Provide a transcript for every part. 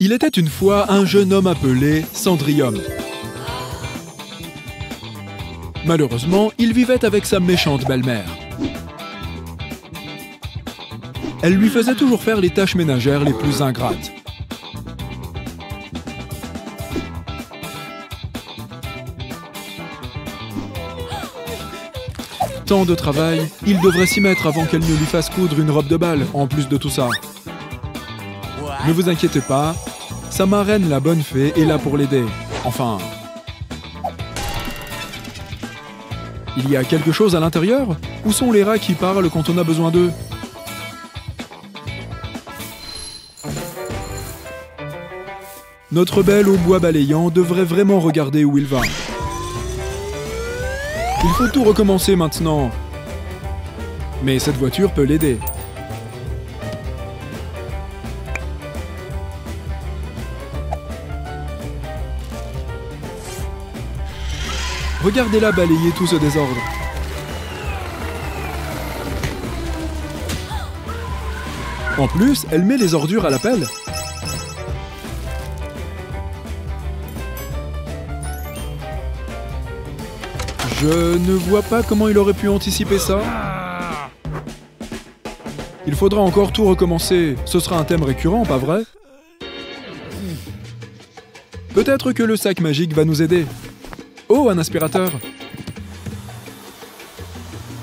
Il était une fois un jeune homme appelé Cendrillon. Malheureusement, il vivait avec sa méchante belle-mère. Elle lui faisait toujours faire les tâches ménagères les plus ingrates. Tant de travail, il devrait s'y mettre avant qu'elle ne lui fasse coudre une robe de bal, en plus de tout ça. Ne vous inquiétez pas, sa marraine, la bonne fée, est là pour l'aider. Enfin... Il y a quelque chose à l'intérieur? Où sont les rats qui parlent quand on a besoin d'eux? Notre belle au bois balayant devrait vraiment regarder où il va. Il faut tout recommencer maintenant. Mais cette voiture peut l'aider. Regardez-la balayer tout ce désordre. En plus, elle met les ordures à la pelle. Je ne vois pas comment il aurait pu anticiper ça. Il faudra encore tout recommencer. Ce sera un thème récurrent, pas vrai? Peut-être que le sac magique va nous aider. Oh, un aspirateur!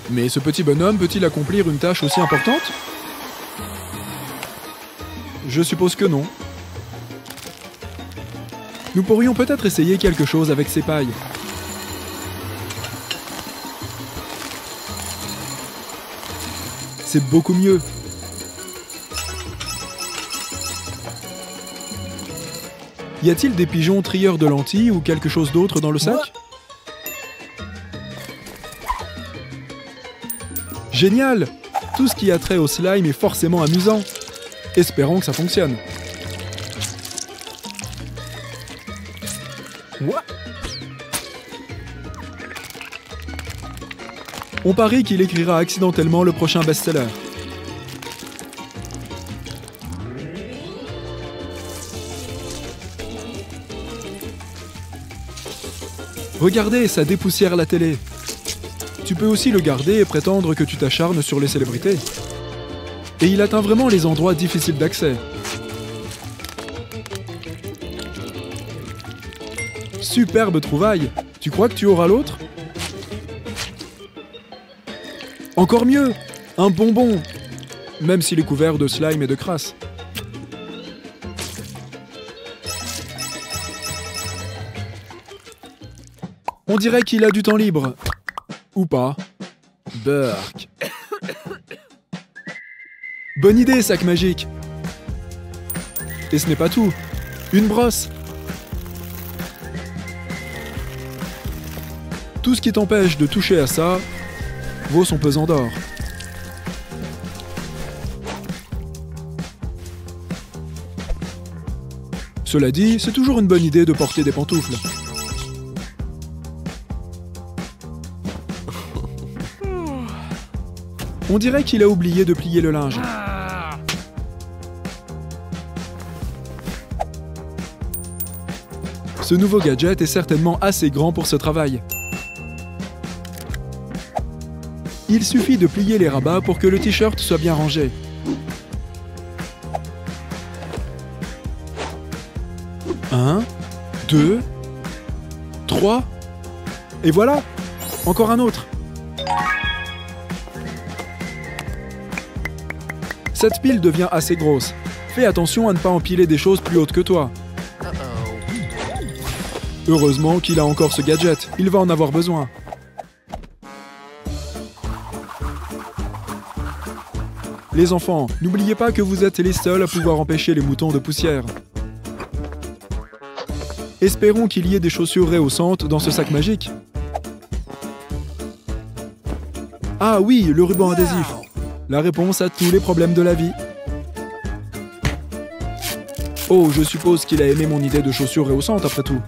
Mais ce petit bonhomme peut-il accomplir une tâche aussi importante? Je suppose que non. Nous pourrions peut-être essayer quelque chose avec ces pailles. C'est beaucoup mieux. Y a-t-il des pigeons trieurs de lentilles ou quelque chose d'autre dans le sac? Génial! Tout ce qui a trait au slime est forcément amusant. Espérons que ça fonctionne. On parie qu'il écrira accidentellement le prochain best-seller. Regardez, ça dépoussière la télé. Tu peux aussi le garder et prétendre que tu t'acharnes sur les célébrités. Et il atteint vraiment les endroits difficiles d'accès. Superbe trouvaille! Tu crois que tu auras l'autre? Encore mieux! Un bonbon! Même s'il est couvert de slime et de crasse. On dirait qu'il a du temps libre. Ou pas. Burk. Bonne idée, sac magique. Et ce n'est pas tout. Une brosse. Tout ce qui t'empêche de toucher à ça vaut son pesant d'or. Cela dit, c'est toujours une bonne idée de porter des pantoufles. On dirait qu'il a oublié de plier le linge. Ce nouveau gadget est certainement assez grand pour ce travail. Il suffit de plier les rabats pour que le t-shirt soit bien rangé. Un, 2, 3, et voilà! Encore un autre! Cette pile devient assez grosse. Fais attention à ne pas empiler des choses plus hautes que toi. Heureusement qu'il a encore ce gadget, il va en avoir besoin. Les enfants, n'oubliez pas que vous êtes les seuls à pouvoir empêcher les moutons de poussière. Espérons qu'il y ait des chaussures rehaussantes dans ce sac magique. Ah oui, le ruban adhésif. La réponse à tous les problèmes de la vie. Oh, je suppose qu'il a aimé mon idée de chaussures rehaussantes après tout.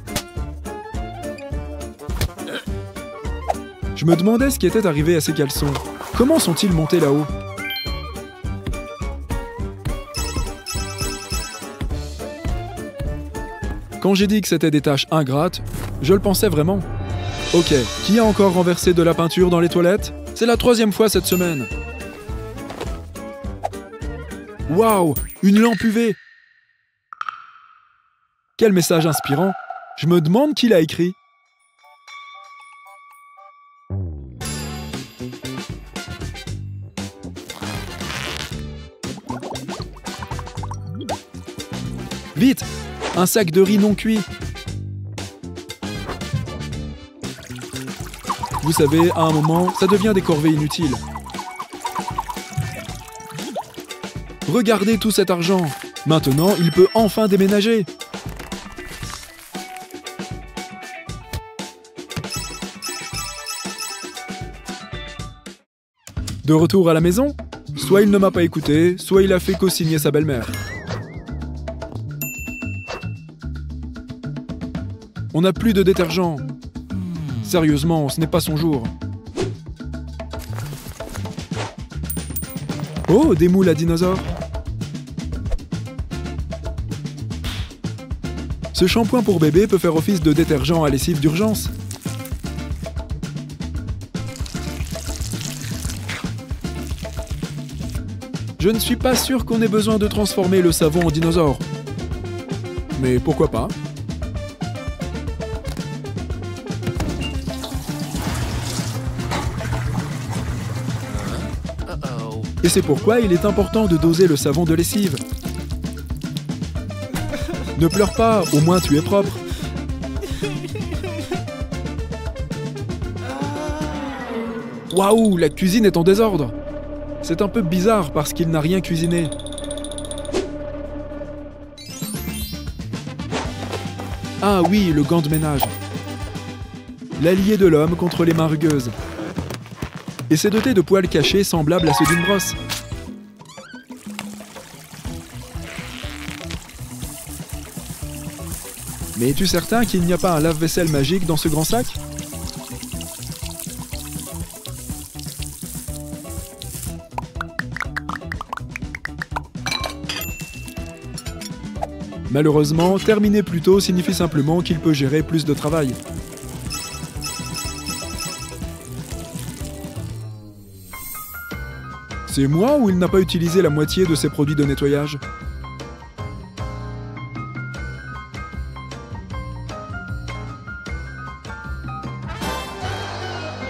Je me demandais ce qui était arrivé à ces caleçons. Comment sont-ils montés là-haut? Quand j'ai dit que c'était des tâches ingrates, je le pensais vraiment. Ok, qui a encore renversé de la peinture dans les toilettes? C'est la 3e fois cette semaine. Waouh, une lampe UV! Quel message inspirant! Je me demande qui l'a écrit. Vite! Un sac de riz non cuit. Vous savez, à un moment, ça devient des corvées inutiles. Regardez tout cet argent. Maintenant, il peut enfin déménager. De retour à la maison, soit il ne m'a pas écouté, soit il a fait co-signer sa belle-mère. On n'a plus de détergent. Sérieusement, ce n'est pas son jour. Oh, des moules à dinosaures. Ce shampoing pour bébé peut faire office de détergent à lessive d'urgence. Je ne suis pas sûr qu'on ait besoin de transformer le savon en dinosaure. Mais pourquoi pas? Et c'est pourquoi il est important de doser le savon de lessive. Ne pleure pas, au moins tu es propre. Waouh, la cuisine est en désordre. C'est un peu bizarre parce qu'il n'a rien cuisiné. Ah oui, le gant de ménage. L'allié de l'homme contre les mains rugueuses. Et c'est doté de poils cachés semblables à ceux d'une brosse. Mais es-tu certain qu'il n'y a pas un lave-vaisselle magique dans ce grand sac? Malheureusement, terminer plus tôt signifie simplement qu'il peut gérer plus de travail. C'est moi ou il n'a pas utilisé la moitié de ses produits de nettoyage?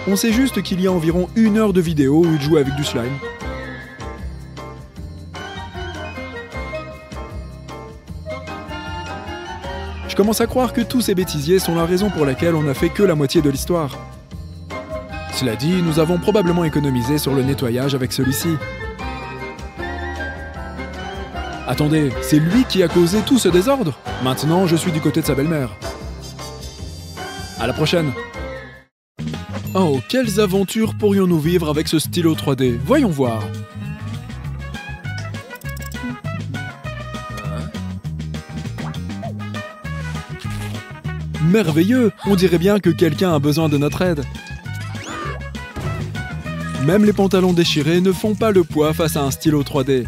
On sait juste qu'il y a environ 1 heure de vidéo où il joue avec du slime. Je commence à croire que tous ces bêtisiers sont la raison pour laquelle on n'a fait que la moitié de l'histoire. Cela dit, nous avons probablement économisé sur le nettoyage avec celui-ci. Attendez, c'est lui qui a causé tout ce désordre? Maintenant, je suis du côté de sa belle-mère. À la prochaine! Oh, quelles aventures pourrions-nous vivre avec ce stylo 3D? Voyons voir. Merveilleux! On dirait bien que quelqu'un a besoin de notre aide. Même les pantalons déchirés ne font pas le poids face à un stylo 3D.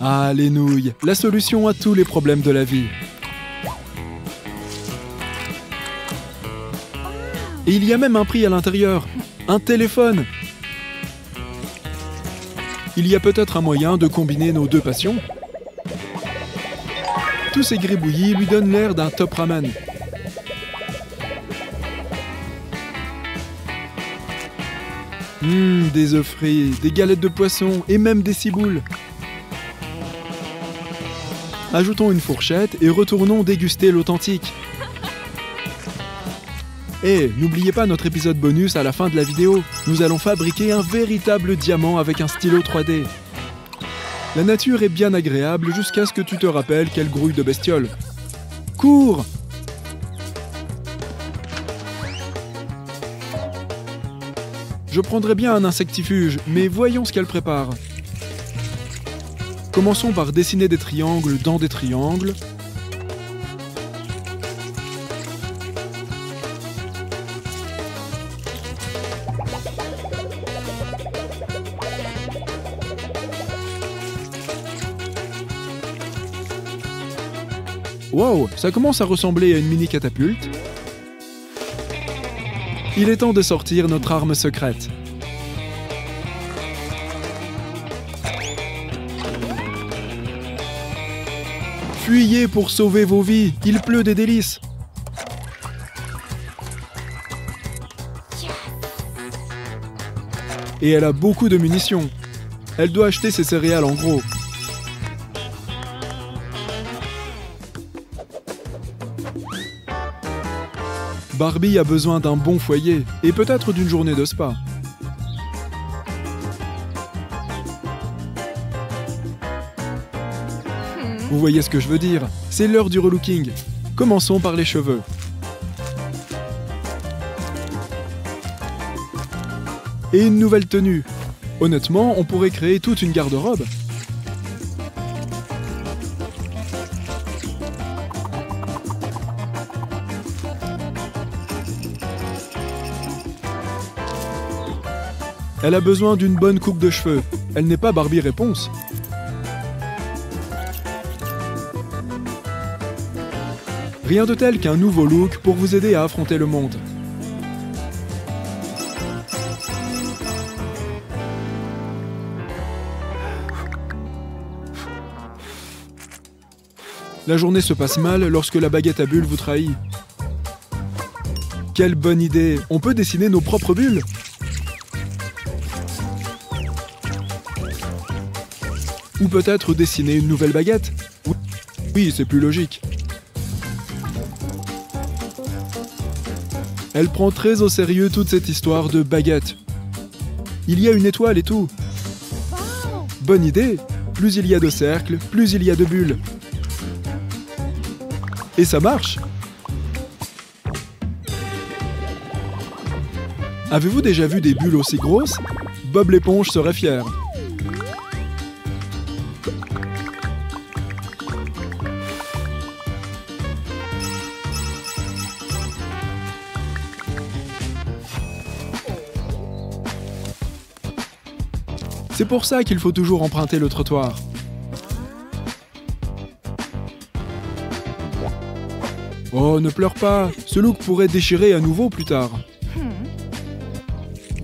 Ah, les nouilles, la solution à tous les problèmes de la vie. Et il y a même un prix à l'intérieur, un téléphone. Il y a peut-être un moyen de combiner nos deux passions. Tous ces gribouillis lui donnent l'air d'un top ramen. Des œufs frits, des galettes de poisson et même des ciboules. Ajoutons une fourchette et retournons déguster l'authentique. Et n'oubliez pas notre épisode bonus à la fin de la vidéo. Nous allons fabriquer un véritable diamant avec un stylo 3D. La nature est bien agréable jusqu'à ce que tu te rappelles quelle grouille de bestiole. Cours! Je prendrais bien un insectifuge, mais voyons ce qu'elle prépare. Commençons par dessiner des triangles dans des triangles. Wow, ça commence à ressembler à une mini catapulte. Il est temps de sortir notre arme secrète. Fuyez pour sauver vos vies, il pleut des délices. Et elle a beaucoup de munitions. Elle doit acheter ses céréales en gros. Barbie a besoin d'un bon foyer et peut-être d'une journée de spa. Vous voyez ce que je veux dire? C'est l'heure du relooking. Commençons par les cheveux. Et une nouvelle tenue. Honnêtement, on pourrait créer toute une garde-robe. Elle a besoin d'une bonne coupe de cheveux. Elle n'est pas Barbie Réponse. Rien de tel qu'un nouveau look pour vous aider à affronter le monde. La journée se passe mal lorsque la baguette à bulles vous trahit. Quelle bonne idée! On peut dessiner nos propres bulles! Ou peut-être dessiner une nouvelle baguette? Oui, c'est plus logique. Elle prend très au sérieux toute cette histoire de baguette. Il y a une étoile et tout. Bonne idée! Plus il y a de cercles, plus il y a de bulles. Et ça marche! Avez-vous déjà vu des bulles aussi grosses? Bob l'éponge serait fier. C'est pour ça qu'il faut toujours emprunter le trottoir. Oh, ne pleure pas, ce look pourrait déchirer à nouveau plus tard.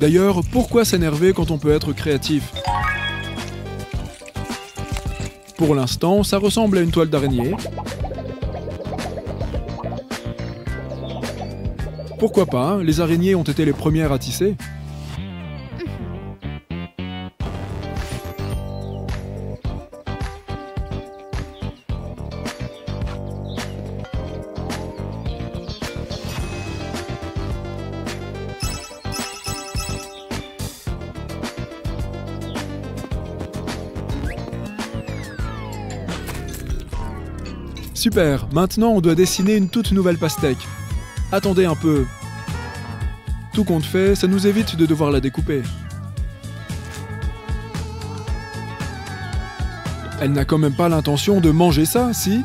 D'ailleurs, pourquoi s'énerver quand on peut être créatif? Pour l'instant, ça ressemble à une toile d'araignée. Pourquoi pas, hein, les araignées ont été les premières à tisser. Super, maintenant on doit dessiner une toute nouvelle pastèque. Attendez un peu. Tout compte fait, ça nous évite de devoir la découper. Elle n'a quand même pas l'intention de manger ça, si?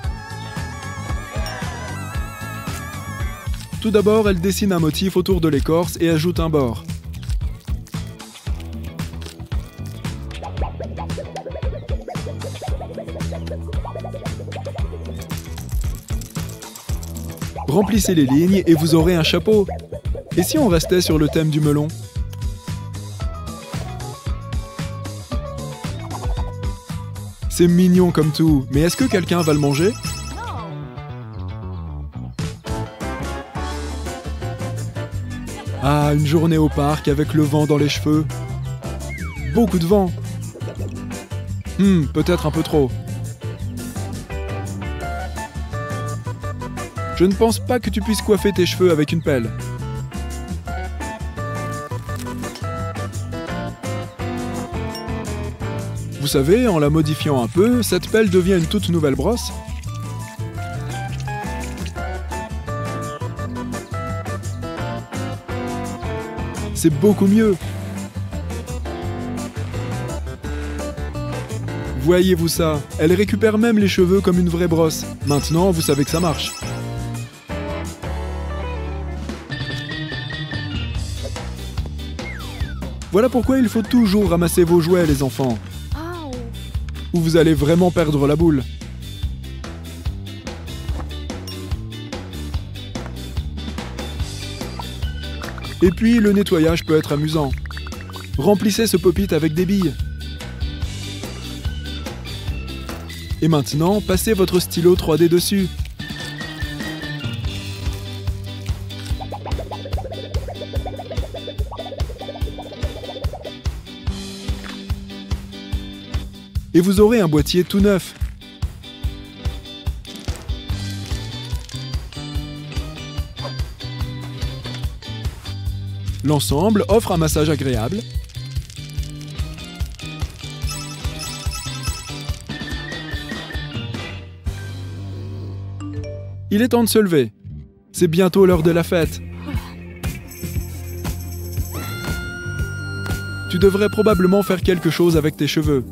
Tout d'abord, elle dessine un motif autour de l'écorce et ajoute un bord. Remplissez les lignes et vous aurez un chapeau. Et si on restait sur le thème du melon? C'est mignon comme tout, mais est-ce que quelqu'un va le manger? Ah, une journée au parc avec le vent dans les cheveux. Beaucoup de vent. Peut-être un peu trop. Je ne pense pas que tu puisses coiffer tes cheveux avec une pelle. Vous savez, en la modifiant un peu, cette pelle devient une toute nouvelle brosse. C'est beaucoup mieux. Voyez-vous ça? Elle récupère même les cheveux comme une vraie brosse. Maintenant, vous savez que ça marche. Voilà pourquoi il faut toujours ramasser vos jouets, les enfants. Ou vous allez vraiment perdre la boule. Et puis, le nettoyage peut être amusant. Remplissez ce pop-it avec des billes. Et maintenant, passez votre stylo 3D dessus. Et vous aurez un boîtier tout neuf. L'ensemble offre un massage agréable. Il est temps de se lever. C'est bientôt l'heure de la fête. Tu devrais probablement faire quelque chose avec tes cheveux.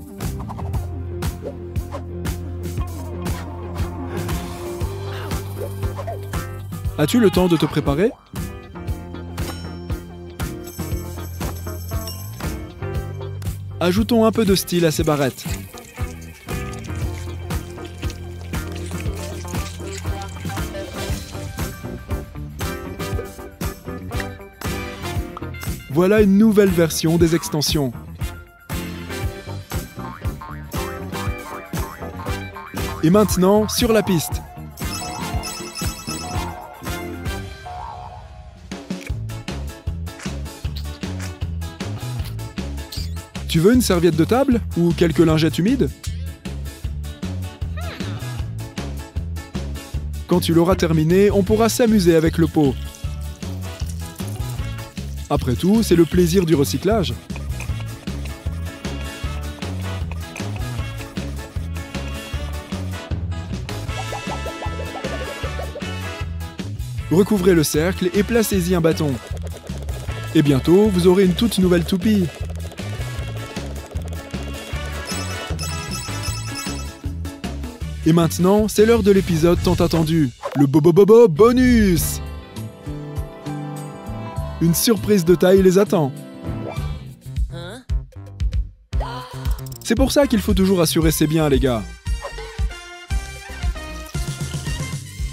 As-tu le temps de te préparer? Ajoutons un peu de style à ces barrettes. Voilà une nouvelle version des extensions. Et maintenant, sur la piste. Tu veux une serviette de table ou quelques lingettes humides? Quand tu l'auras terminé, on pourra s'amuser avec le pot. Après tout, c'est le plaisir du recyclage. Recouvrez le cercle et placez-y un bâton. Et bientôt, vous aurez une toute nouvelle toupie. Et maintenant, c'est l'heure de l'épisode tant attendu, le Bobobobo bonus! Une surprise de taille les attend. C'est pour ça qu'il faut toujours assurer ses biens, les gars.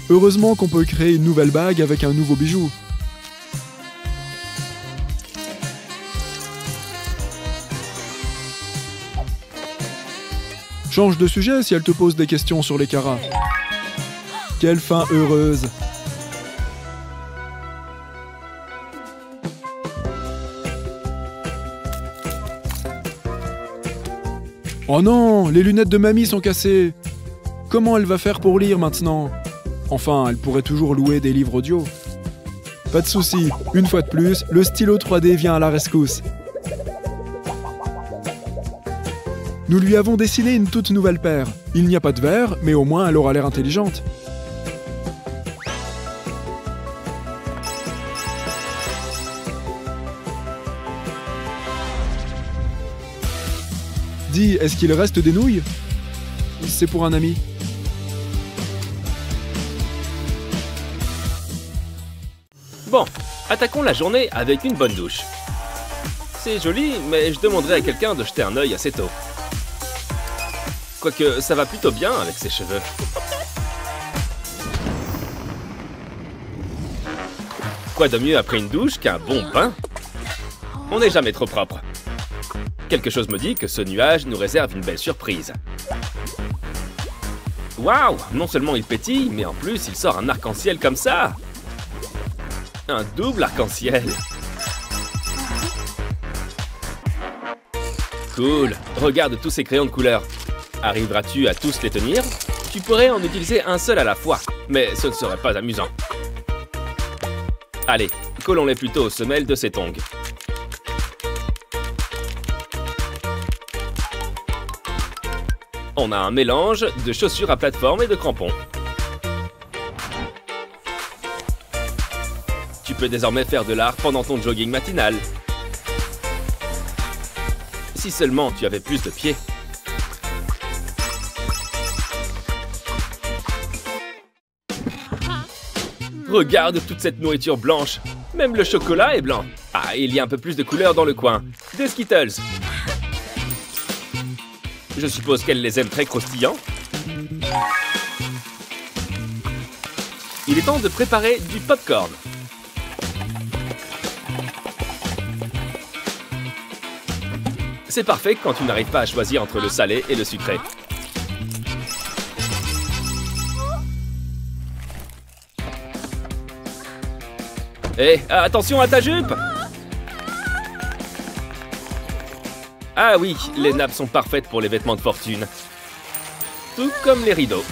Heureusement qu'on peut créer une nouvelle bague avec un nouveau bijou. Change de sujet si elle te pose des questions sur les caras. Quelle fin heureuse! Oh non, les lunettes de mamie sont cassées. Comment elle va faire pour lire maintenant? Enfin, elle pourrait toujours louer des livres audio. Pas de souci, une fois de plus, le stylo 3D vient à la rescousse. Nous lui avons dessiné une toute nouvelle paire. Il n'y a pas de verre, mais au moins elle aura l'air intelligente. Dis, est-ce qu'il reste des nouilles? C'est pour un ami. Bon, attaquons la journée avec une bonne douche. C'est joli, mais je demanderai à quelqu'un de jeter un œil assez tôt. Quoique, ça va plutôt bien avec ses cheveux. Quoi de mieux après une douche qu'un bon bain? On n'est jamais trop propre. Quelque chose me dit que ce nuage nous réserve une belle surprise. Waouh! Non seulement il pétille, mais en plus il sort un arc-en-ciel comme ça! Un double arc-en-ciel! Cool! Regarde tous ces crayons de couleur. Arriveras-tu à tous les tenir? Tu pourrais en utiliser un seul à la fois, mais ce ne serait pas amusant. Allez, collons-les plutôt aux semelles de ces tongs. On a un mélange de chaussures à plateforme et de crampons. Tu peux désormais faire de l'art pendant ton jogging matinal. Si seulement tu avais plus de pieds. Regarde toute cette nourriture blanche. Même le chocolat est blanc. Ah, il y a un peu plus de couleur dans le coin. Des Skittles. Je suppose qu'elle les aime très croustillants. Il est temps de préparer du popcorn. C'est parfait quand tu n'arrives pas à choisir entre le salé et le sucré. Hé, attention à ta jupe! Ah oui, les nappes sont parfaites pour les vêtements de fortune. Tout comme les rideaux.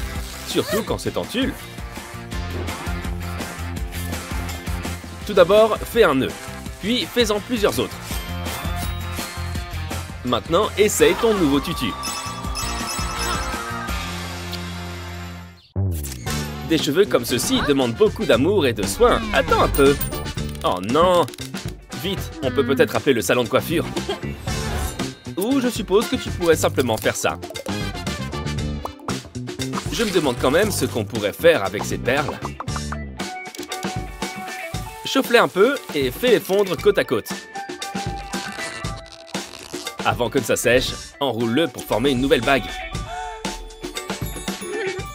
Surtout quand c'est en tulle. Tout d'abord, fais un nœud. Puis, fais-en plusieurs autres. Maintenant, essaye ton nouveau tutu. Des cheveux comme ceux-ci demandent beaucoup d'amour et de soin. Attends un peu. Oh non! Vite, on peut peut-être appeler le salon de coiffure. Ou je suppose que tu pourrais simplement faire ça. Je me demande quand même ce qu'on pourrait faire avec ces perles. Chauffe-les un peu et fais-les fondre côte à côte. Avant que ça sèche, enroule-le pour former une nouvelle bague.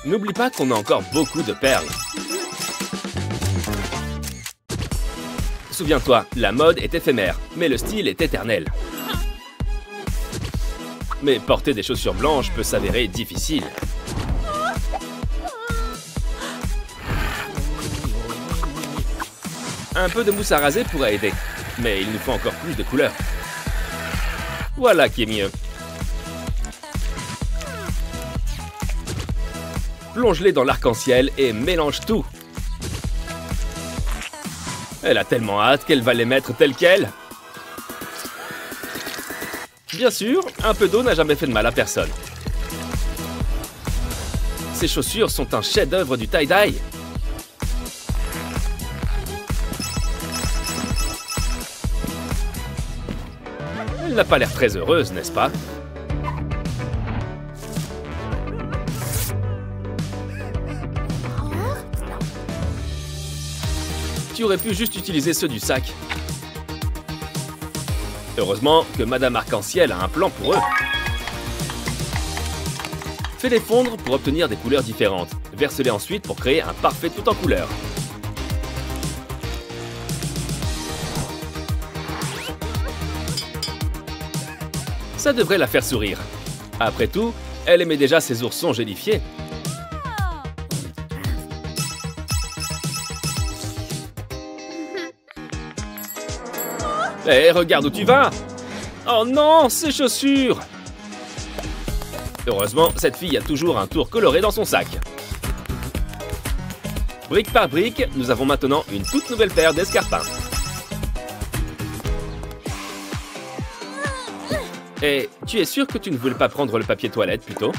N'oublie pas qu'on a encore beaucoup de perles. Souviens-toi, la mode est éphémère, mais le style est éternel. Mais porter des chaussures blanches peut s'avérer difficile. Un peu de mousse à raser pourrait aider, mais il nous faut encore plus de couleurs. Voilà qui est mieux. Plonge-les dans l'arc-en-ciel et mélange tout. Elle a tellement hâte qu'elle va les mettre telles quelles. Bien sûr, un peu d'eau n'a jamais fait de mal à personne. Ces chaussures sont un chef-d'œuvre du tie-dye. Elle n'a pas l'air très heureuse, n'est-ce pas? Tu aurais pu juste utiliser ceux du sac. Heureusement que Madame Arc-en-Ciel a un plan pour eux. Fais-les fondre pour obtenir des couleurs différentes. Verse-les ensuite pour créer un parfait tout en couleurs. Ça devrait la faire sourire. Après tout, elle aimait déjà ses oursons gélifiés. Hé, regarde où tu vas! Oh non, ces chaussures! Heureusement, cette fille a toujours un tour coloré dans son sac. Brique par brique, nous avons maintenant une toute nouvelle paire d'escarpins. Et tu es sûr que tu ne voulais pas prendre le papier toilette plutôt?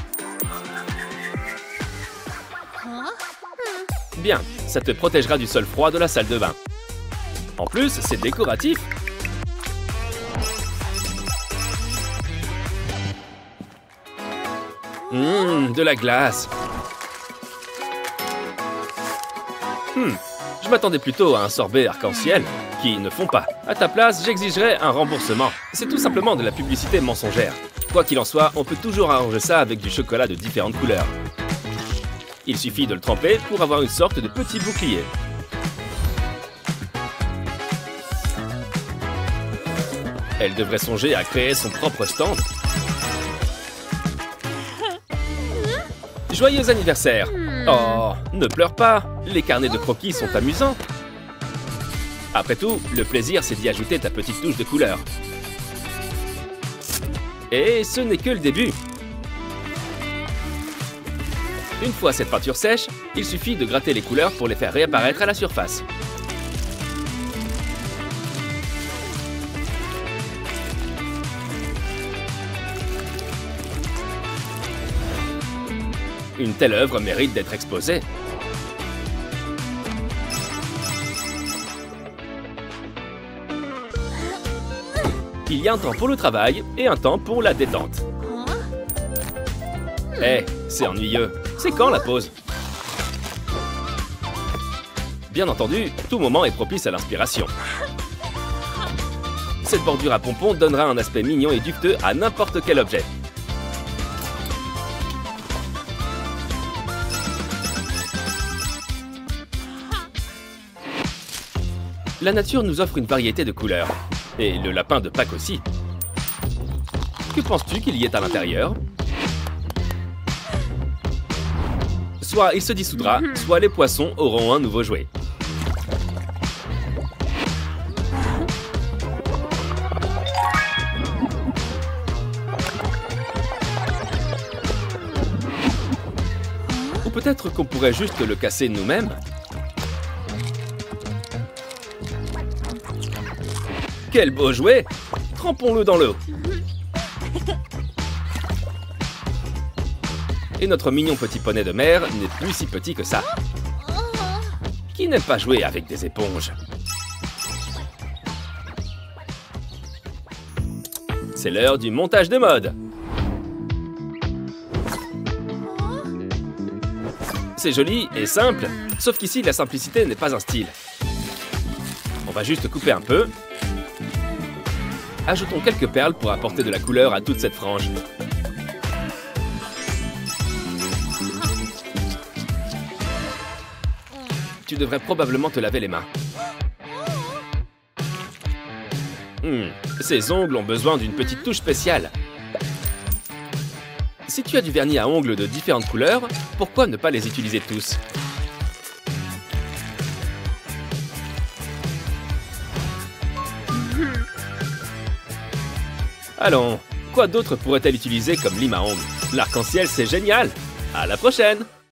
Bien, ça te protégera du sol froid de la salle de bain. En plus, c'est décoratif. De la glace. Je m'attendais plutôt à un sorbet arc-en-ciel, qui ne font pas. À ta place, j'exigerais un remboursement. C'est tout simplement de la publicité mensongère. Quoi qu'il en soit, on peut toujours arranger ça avec du chocolat de différentes couleurs. Il suffit de le tremper pour avoir une sorte de petit bouclier. Elle devrait songer à créer son propre stand. Joyeux anniversaire! Oh, ne pleure pas, les carnets de croquis sont amusants. Après tout, le plaisir c'est d'y ajouter ta petite touche de couleur. Et ce n'est que le début. Une fois cette peinture sèche, il suffit de gratter les couleurs pour les faire réapparaître à la surface. Une telle œuvre mérite d'être exposée. Il y a un temps pour le travail et un temps pour la détente. Eh, c'est ennuyeux. C'est quand la pause? Bien entendu, tout moment est propice à l'inspiration. Cette bordure à pompons donnera un aspect mignon et duveteux à n'importe quel objet. La nature nous offre une variété de couleurs. Et le lapin de Pâques aussi. Que penses-tu qu'il y ait à l'intérieur? Soit il se dissoudra, soit les poissons auront un nouveau jouet. Ou peut-être qu'on pourrait juste le casser nous-mêmes. Quel beau jouet! Trempons-le dans l'eau. Et notre mignon petit poney de mer n'est plus si petit que ça. Qui n'aime pas jouer avec des éponges? C'est l'heure du montage de mode. C'est joli et simple, sauf qu'ici la simplicité n'est pas un style. On va juste couper un peu. Ajoutons quelques perles pour apporter de la couleur à toute cette frange. Tu devrais probablement te laver les mains. Ces ongles ont besoin d'une petite touche spéciale. Si tu as du vernis à ongles de différentes couleurs, pourquoi ne pas les utiliser tous? Allons, quoi d'autre pourrait-elle utiliser comme lime à ongles? L'arc-en-ciel, c'est génial! À la prochaine!